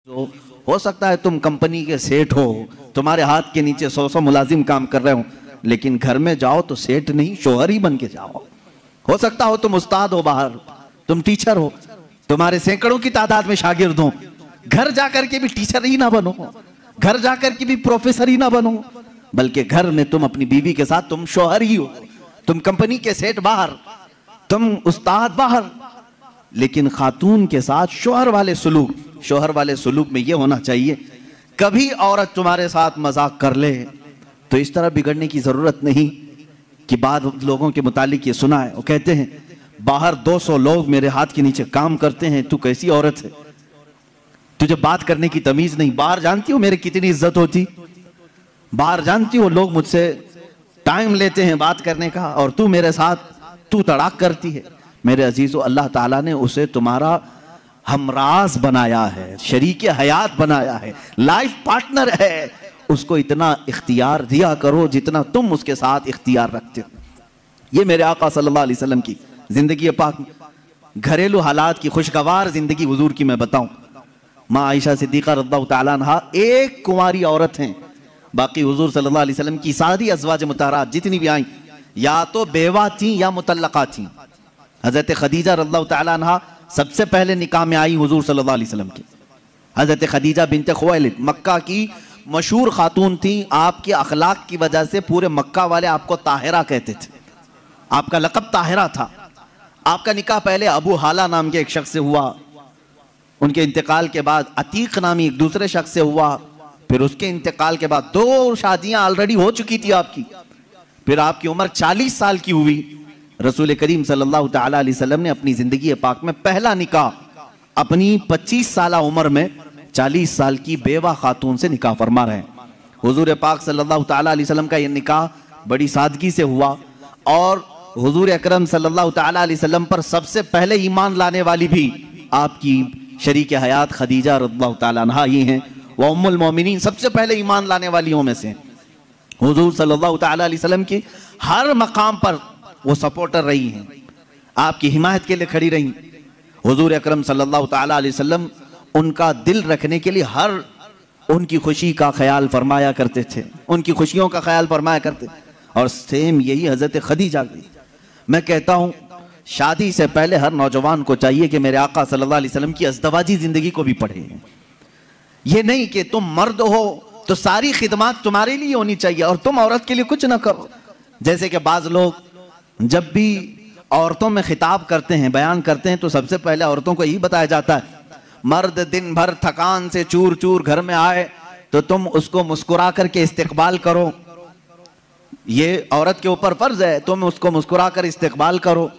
हो सकता है तुम कंपनी के सेठ हो, तुम्हारे हाथ के नीचे 100 मुलाजिम काम कर रहे हो, लेकिन घर में जाओ तो सेठ नहीं शोहर ही बन के जाओ। हो सकता हो तुम उस्ताद हो बाहर, तुम टीचर हो, तुम्हारे सैकड़ों की तादाद में शागिर्द हो, घर जाकर के भी टीचर ही ना बनो, घर जाकर के भी प्रोफेसर ही ना बनो, बल्कि घर में तुम अपनी बीवी के साथ तुम शोहर ही हो। तुम कंपनी के सेठ बाहर, तुम उस्ताद बाहर, लेकिन खातून के साथ शोहर वाले सुलूक में ये होना चाहिए, कभी औरत तुम्हारे साथ मजाक कर ले तो इस तरह बिगड़ने की जरूरत नहीं कि बाद लोगों के मुतालिक ये सुना है, वो कहते हैं बाहर 200 लोग मेरे हाथ के नीचे काम करते हैं, तू कैसी औरत है, तुझे बात करने की तमीज नहीं। बाहर जानती हो मेरी कितनी इज्जत होती, बाहर जानती हो लोग मुझसे टाइम लेते हैं बात करने का, और तू मेरे साथ तू तड़ाक करती है। मेरे अजीजों, अल्लाह ताला ने उसे तुम्हारा हमराज बनाया है, शरीके हयात बनाया है, लाइफ पार्टनर है, उसको इतना इख्तियार दिया करो जितना तुम उसके साथ इख्तियार रखते हो। ये मेरे आका सल्लल्लाहु अलैहि वसल्लम की जिंदगी पाक, घरेलू हालात की खुशगवार जिंदगी हुजूर की मैं बताऊं। माँ आयशा सिद्दीक़ा रज़ियल्लाहु तआला अन्हा एक कुंवारी औरत हैं, बाकी हुजूर सल्लल्लाहु अलैहि वसल्लम की सारी अज़वाज मुतहरात जितनी भी आई या तो बेवा थी या मुतल्लका थी। हजरत खदीजा रज़ियल्लाहु तआला अन्हा सबसे पहले निकाह में आई हुजूर सल्लल्लाहु अलैहि वसल्लम के। हजरत खदीजा बिन्त खुवैलिद मक्का की मशहूर खातून थी, आपके अखलाक की वजह से पूरे मक्का वाले आपको ताहिरा कहते थे, आपका लक़ब ताहिरा था। आपका निकाह पहले अबू हाला नाम के एक शख्स से हुआ, उनके इंतकाल के बाद अतीक नामी एक दूसरे शख्स से हुआ, फिर उसके इंतकाल के बाद 2 शादियां ऑलरेडी हो चुकी थी आपकी, फिर आपकी उम्र 40 साल की हुई। रसूल करीम सल्लल्लाहु तआला अलैहि वसल्लम ने अपनी जिंदगी पाक में पहला निकाह अपनी 25 साल उम्र में 40 साल की बेवा खातून से निकाह फरमा रहे हैं। हुजूर पाक सल्लल्लाहु तआला अलैहि वसल्लम का यह निकाह बड़ी सादगी से हुआ, और हुजूर अकरम सल्लल्लाहु तआला अलैहि वसल्लम पर सबसे पहले ईमान लाने वाली भी आपकी शरीक हयात खदीजा रज़ियल्लाहु तआला अन्हा ही हैं, वह उम्मुल मोमिनीन सबसे पहले ईमान लाने वालियों में से। हुजूर सल्लल्लाहु तआला अलैहि वसल्लम की हर मकाम पर वो सपोर्टर रही हैं, आपकी हिमायत के लिए खड़ी रही। हुजूर अकरम सल्लल्लाहु तआला अलैहि वसल्लम उनका दिल रखने के लिए हर उनकी खुशी का ख्याल फरमाया करते थे, उनकी खुशियों का ख्याल फरमाया करते। और सेम यही हजरत खदीजा की। मैं कहता हूँ शादी से पहले हर नौजवान को चाहिए कि मेरे आका सल्लल्लाहु अलैहि वसल्लम की अज़दवाजी जिंदगी को भी पढ़े। ये नहीं कि तुम मर्द हो तो सारी खिदमत तुम्हारे लिए होनी चाहिए और तुम औरत के लिए कुछ ना करो। जैसे कि बाज लोग जब भी औरतों में खिताब करते हैं, बयान करते हैं, तो सबसे पहले औरतों को यही बताया जाता है, मर्द दिन भर थकान से चूर चूर घर में आए तो तुम उसको मुस्कुरा करके इस्तेकबाल करो, ये औरत के ऊपर फर्ज है, तुम उसको मुस्कुरा कर इस्तेकबाल करो,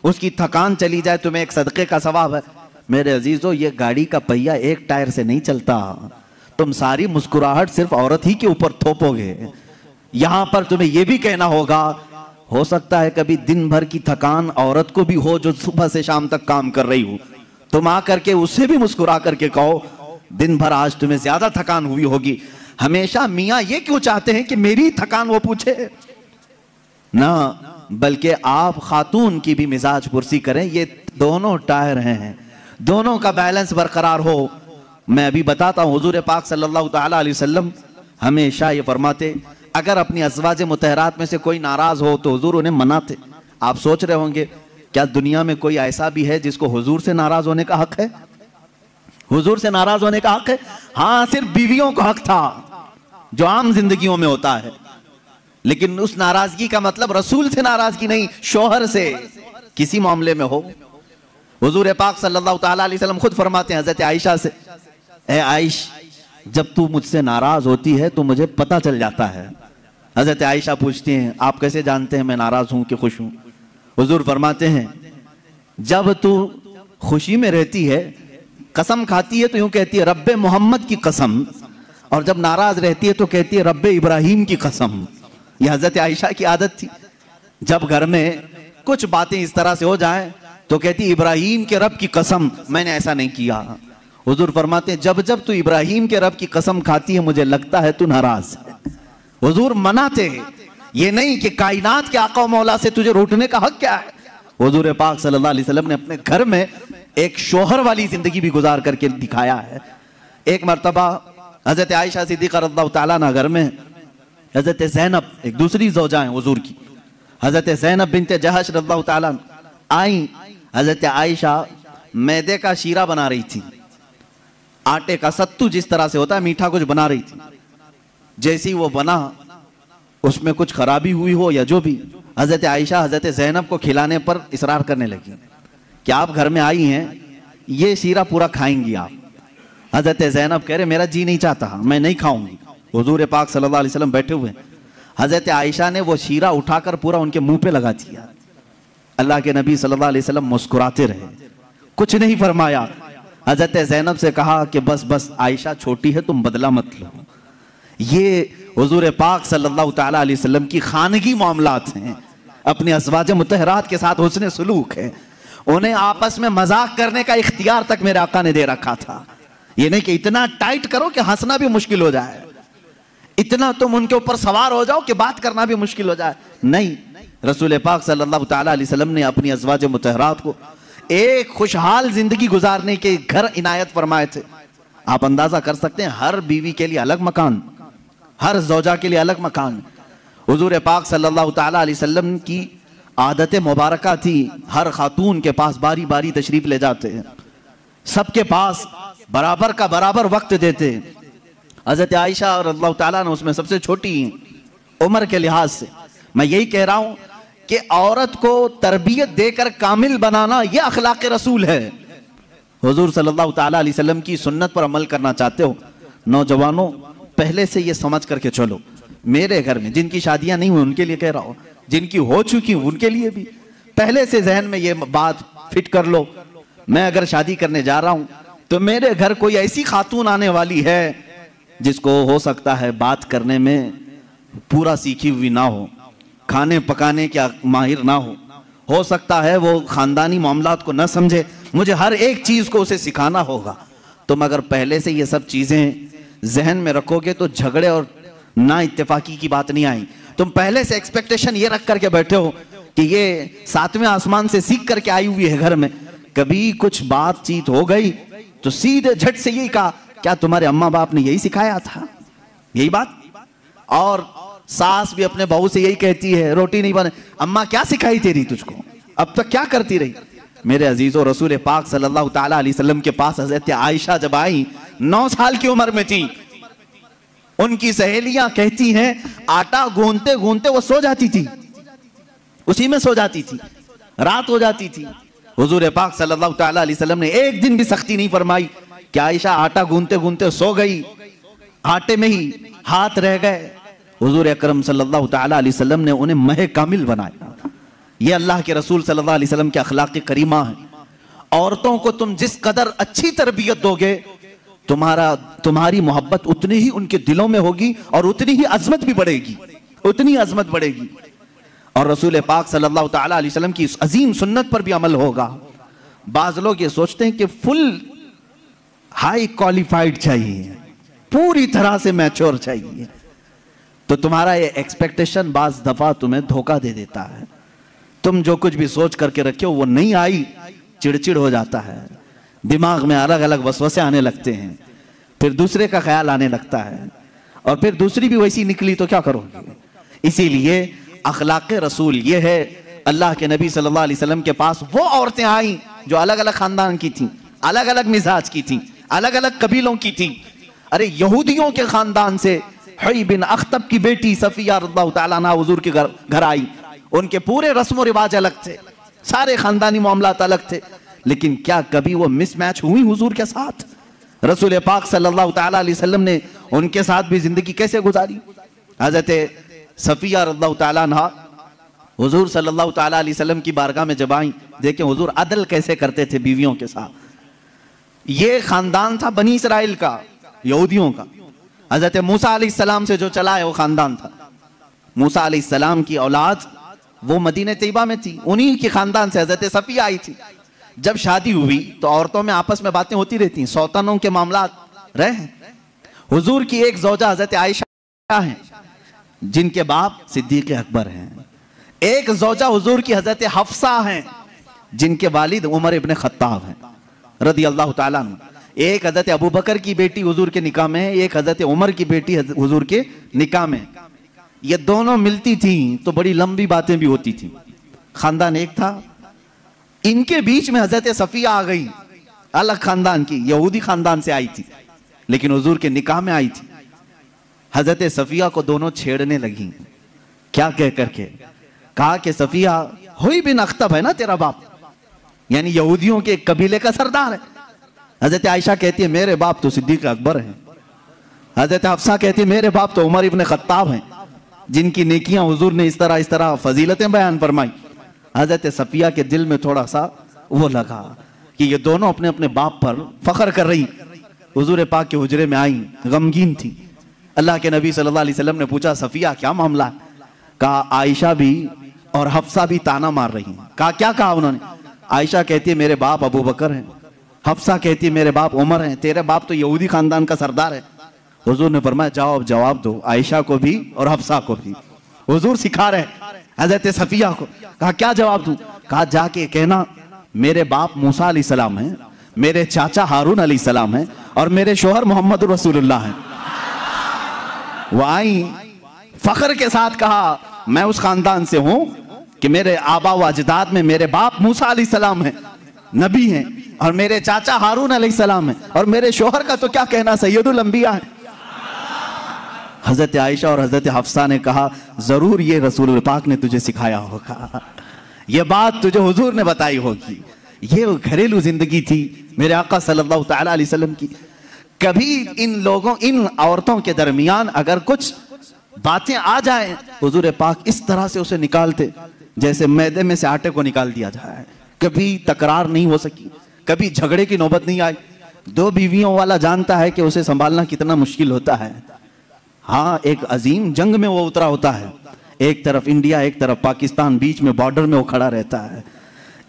उसकी थकान चली जाए तुम्हें एक सदक़े का सवाब है। मेरे अजीजों, ये गाड़ी का पहिया एक टायर से नहीं चलता, तुम सारी मुस्कुराहट सिर्फ औरत ही के ऊपर थोपोगे। यहां पर तुम्हें यह भी कहना होगा, हो सकता है कभी दिन भर की थकान औरत को भी हो जो सुबह से शाम तक काम कर रही हो, तुम आकर के उसे भी मुस्कुरा करके कहो दिन भर आज तुम्हें ज्यादा थकान हुई होगी। हमेशा मियाँ ये क्यों चाहते हैं कि मेरी थकान वो पूछे ना, बल्कि आप खातून की भी मिजाज पुरसी करें। ये दोनों टायर हैं, दोनों का बैलेंस बरकरार हो। मैं अभी बताता हूँ, हुजूर पाक सल्लल्लाहु तआला अलैहि वसल्लम हमेशा ये फरमाते, अगर अपनी अज़वाज मुतहरात में से कोई नाराज हो तो हुजूर उन्हें मनाते। आप सोच रहे होंगे क्या दुनिया में कोई ऐसा भी है जिसको हुजूर से नाराज होने का हक है? हुजूर से नाराज होने का हक है? हाँ, सिर्फ बीवियों को हक था जो आम जिंदगियों में होता है, लेकिन उस नाराजगी का मतलब रसूल से नाराजगी नहीं, शौहर से किसी मामले में हो। हुजूर पाक सल्लल्लाहु तआला अलैहि वसल्लम खुद फरमाते हैं हजरत आयशा से, ए आयश, जब तू मुझसे नाराज होती है तो मुझे पता चल जाता है। हजरत आयशा पूछती हैं, आप कैसे जानते हैं मैं नाराज हूं कि खुश हूं? हुजूर फरमाते हैं, जब तू खुशी में रहती है, कसम खाती है तो यूं कहती है रब्बे मोहम्मद की कसम, और जब नाराज रहती है तो कहती है रब्बे इब्राहिम की कसम। यह हजरत आयशा की आदत थी, जब घर में कुछ बातें इस तरह से हो जाएं तो कहती इब्राहिम के रब की कसम, मैंने ऐसा नहीं किया। हुजूर फरमाते हैं, जब जब तू इब्राहिम के रब की कसम खाती है मुझे लगता है तू नाराज है। हुजूर मनाते हैं, ये नहीं कि कायनात के आका मौला से तुझे रूठने का हक क्या है। हुजूर पाक सल्लल्लाहु अलैहि वसल्लम ने अपने घर में एक शौहर वाली जिंदगी भी गुजार करके दिखाया है। एक मरतबा हजरत आयशा सिद्दीक़ा रज़ियल्लाहु ताला अन्हा घर में, हजरत ज़ैनब एक दूसरी ज़ौजा हैं हुजूर की, हजरत ज़ैनब बिनते जहश रज़ियल्लाहु ताला आई। हजरत आयशा मैदे का शीरा बना रही थी, आटे का सत्तू जिस तरह से होता है मीठा कुछ बना रही थी। जैसी वो बना उसमें कुछ खराबी हुई हो या जो भी, हजरत आयशा हजरत ज़ैनब को खिलाने पर इसरार करने लगी कि आप घर में आई हैं, ये शीरा पूरा खाएंगी आप। हजरत ज़ैनब कह रहे मेरा जी नहीं चाहता, मैं नहीं खाऊंगी। हुजूर पाक सल्लल्लाहु अलैहि वसल्लम बैठे हुए, हजरत आयशा ने वो शीरा उठाकर पूरा उनके मुंह पे लगा दिया। अल्लाह के नबी सल्लल्लाहु अलैहि वसल्लम मुस्कुराते रहे, कुछ नहीं फरमाया। हजरत ज़ैनब से कहा कि बस बस आयशा छोटी है, तुम बदला मत लो। ये हुजूर पाक सल्लल्लाहु ताला अलैहि वसल्लम की खानगी मामलात हैं, अपने अज़वाज मुतहरात के साथ हुस्न सुलूक है। उन्हें आपस में मजाक करने का इख्तियार तक मेरे आका ने दे रखा था। ये नहीं कि इतना टाइट करो कि हंसना भी मुश्किल हो जाए, इतना तुम उनके ऊपर सवार हो जाओ कि बात करना भी मुश्किल हो जाए। नहीं, रसूल पाक सल्लल्लाहु ताला अलैहि वसल्लम ने अपनी अज़वाज मुतहरात को एक खुशहाल जिंदगी गुजारने के घर इनायत फरमाए थे। आप अंदाजा कर सकते हैं, हर बीवी के लिए अलग मकान, हर ज़ौजा के लिए अलग मकान। हुजूर पाक सल्लल्लाहु ताला अलैहि वसल्लम की आदत मुबारका थी, हर खातून के पास बारी बारी तशरीफ ले जाते हैं, सबके पास बराबर का बराबर वक्त देते। हजरत आयशा रज़ियल्लाहु ताला ने उसमें सबसे छोटी उम्र के लिहाज से। मैं यही कह रहा हूं कि औरत को तरबियत देकर कामिल बनाना यह अखलाक रसूल है। हुजूर सल्लल्लाहु ताला अलैहि वसल्लम की सुन्नत पर अमल करना चाहते हो नौजवानों, पहले से ये समझ करके चलो। मेरे घर में जिनकी शादियां नहीं हुई उनके लिए कह रहा हूं, जिनकी हो चुकी उनके लिए भी पहले से जहन में ये बात फिट कर लो। मैं अगर शादी करने जा रहा हूं तो मेरे घर कोई ऐसी खातून आने वाली है जिसको हो सकता है बात करने में पूरा सीखी हुई ना हो, खाने पकाने क्या माहिर ना हो सकता है वो खानदानी मामलात को ना समझे, मुझे हर एक चीज को उसे सिखाना होगा। तुम अगर पहले से ये सब चीजें जहन में रखोगे तो झगड़े और ना इत्तेफाकी की बात नहीं आई। तुम पहले से एक्सपेक्टेशन ये रख करके बैठे हो कि ये 7वें आसमान से सीख करके आई हुई है घर में, कभी कुछ बातचीत हो गई तो सीधे झट से यही कहा, क्या तुम्हारे अम्मा बाप ने यही सिखाया था? यही बात। और सास भी अपने बहू से यही कहती है, रोटी नहीं बने, अम्मा क्या सिखाई तेरी तुझको, अब तक क्या करती रही? मेरे अजीजों, रसूल पाक सल्लल्लाहु ताला अलैहि वसल्लम के पास हज़रत आयशा जब आई, 9 साल की उम्र में थी, उनकी सहेलियां कहती हैं आटा गूंथते गूंथते वो सो जाती थी, उसी में सो जाती थी, रात हो जाती थी। हुजूर पाक सल्लल्लाहु ताला अलैहि वसल्लम ने एक दिन भी सख्ती नहीं फरमाई कि आयशा आटा गूंथते गूंथते सो गई, आटे में ही हाथ रह गए। हुजूर अकरम सल्लल्लाहु ताला अलैहि वसल्लम ने उन्हें मह कामिल बनाया। ये अल्लाह के रसूल सल्लल्लाहु अलैहि वसल्लम के अखलाक करीमा है। औरतों को तुम जिस कदर अच्छी तरबियत दोगे, तुम्हारी मोहब्बत उतनी ही उनके दिलों में होगी और उतनी ही अजमत भी बढ़ेगी, उतनी अजमत बढ़ेगी। और रसूल पाक सल्लल्लाहु ताला अलैहि वसल्लम की इस अजीम सुन्नत पर भी अमल होगा। बाज लोग ये सोचते हैं कि फुल हाई क्वालिफाइड चाहिए, पूरी तरह से मैच्योर चाहिए, तो तुम्हारा ये एक्सपेक्टेशन बाज दफा तुम्हें धोखा दे देता है। तुम जो कुछ भी सोच करके रखे हो वो नहीं आई, चिड़चिड़ हो जाता है, दिमाग में अलग अलग वसवसे आने लगते हैं, फिर दूसरे का ख्याल आने लगता है, और फिर दूसरी भी वैसी निकली तो क्या करोगे? इसीलिए अखलाक रसूल ये है। अल्लाह के नबी सल्लल्लाहु अलैहि वसल्लम के पास वो औरतें आई जो अलग अलग खानदान की थी, अलग अलग मिजाज की थी, अलग अलग कबीलों की थी। अरे यहूदियों के खानदान से हुई बिन अख्तब की बेटी सफिया रज़ियल्लाहु ताला अन्हा हुजूर के घर आई। उनके पूरे रस्म रिवाज अलग थे, सारे खानदानी मामलात अलग थे, लेकिन क्या कभी वो मिसमैच हुई हुजूर के साथ? रसूल पाक सल्लल्लाहु ताला अलैहि वसल्लम ने उनके साथ भी जिंदगी कैसे गुजारी? हजरत सफिया रज़ियल्लाहु ताला अन्हा हुजूर सल्लल्लाहु ताला अलैहि वसल्लम की बारगाह में जब आई, देखें हुजूर अदल कैसे करते थे बीवियों के साथ। ये खानदान था बनी इसराइल का, यहूदियों का। हजरत मूसा अलैहिस्सलाम से जो चला है वो खानदान था। मूसा अलैहिस्सलाम की औलाद वो मदीने तैयबा में थी, उन्हीं के खानदान से हजरत सफिया आई थी। जब शादी हुई तो औरतों में आपस में बातें होती रहती, सौतनों के मामलात रहे। हुजूर की एक ज़ौजा हजरत आयशा हैं जिनके बाप सिद्दीक़ अकबर हैं, एक ज़ौजा हुजूर की हजरत हफ्सा हैं जिनके वालिद उमर इब्न खत्ताब हैं रज़ियल्लाहु ताला अन्हु। एक हजरत अबू बकर की बेटी हुजूर के निकाह में है, एक हजरत उमर की बेटी हुजूर के निकाह में। ये दोनों मिलती थी तो बड़ी लंबी बातें भी होती थी। खानदान एक था, इनके बीच में हजरत सफिया आ गई, अलग खानदान की, यहूदी खानदान से आई थी, लेकिन हुजूर के निकाह में आई थी। हजरत सफिया को दोनों छेड़ने लगी। क्या कह करके? कहा कि सफिया, हुई बिन अख्तब है ना तेरा बाप, यानी यहूदियों के कबीले का सरदार है। हजरत आयशा कहती है मेरे बाप तो सिद्दीक अकबर हैं। हजरत हफ्सा कहती है मेरे बाप तो उमर इब्न खत्ताब हैं, जिनकी नेकियां हुजूर ने इस तरह फजीलतें बयान फरमाई। हजरत सफिया के दिल में थोड़ा सा वो लगा कि ये दोनों अपने अपने बाप पर फख्र कर रही। हुजूर पाक के हुजरे में आई, गमगीन थी। अल्लाह के नबी सल्लल्लाहु अलैहि वसल्लम ने पूछा सफिया क्या मामला है? कहा आयशा भी और हफ्सा भी ताना मार रही हैं। कहा क्या कहा उन्होंने? आयशा कहती है मेरे बाप अबू बकर हैं, हफ्सा कहती है मेरे बाप उमर हैं, तेरे बाप तो यहूदी खानदान का सरदार है। हुजूर ने फरमाया जाओ अब जवाब दो, आयशा को भी और हफ्सा को भी। हुजूर सिखा रहे हजरत सफिया को। कहा क्या जवाब दूं? कहा जाके कहना मेरे बाप मूसा अलैहिस्सलाम हैं, मेरे चाचा हारून अलैहिस्सलाम हैं और मेरे शोहर मोहम्मद रसूलुल्लाह हैं। वो आई फख्र के साथ कहा मैं उस खानदान से हूं कि मेरे आबा व अजदाद में मेरे बाप मूसा अलैहिस्सलाम हैं, नबी हैं, और मेरे चाचा हारून अलैहिस्सलाम हैं, और मेरे शोहर का तो क्या कहना सैयदुल अंबिया है। हजरत आयशा और हजरत हफ्सा ने कहा जरूर ये रसूल पाक ने तुझे सिखाया होगा, ये बात तुझे हुजूर ने बताई होगी। ये घरेलू जिंदगी थी मेरे आका सल्लल्लाहु तआला अलैहि वसल्लम की। कभी इन औरतों के दरमियान अगर कुछ बातें आ जाए, हुजूर पाक इस तरह से उसे निकालते जैसे मैदे में से आटे को निकाल दिया जाए। कभी तकरार नहीं हो सकी, कभी झगड़े की नौबत नहीं आई। दो बीवियों वाला जानता है कि उसे संभालना कितना मुश्किल होता है। हाँ, एक अजीम जंग में वो उतरा होता है, एक तरफ इंडिया एक तरफ पाकिस्तान, बीच में बॉर्डर में वो खड़ा रहता है।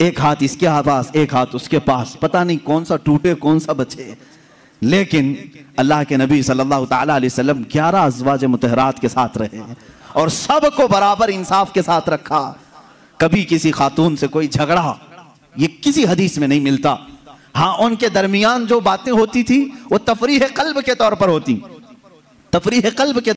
एक हाथ इसके पास एक हाथ उसके पास, पता नहीं कौन सा टूटे कौन सा बचे। लेकिन अल्लाह के नबी सल्लल्लाहु तआला अलैहि वसल्लम 11 अज़वाज मुतहरात के साथ रहे और सबको बराबर इंसाफ के साथ रखा। कभी किसी खातून से कोई झगड़ा, ये किसी हदीस में नहीं मिलता। हाँ, उनके दरमियान जो बातें होती थी वो तफरीह कल्ब के तौर पर होती, तफरीह कल्ब के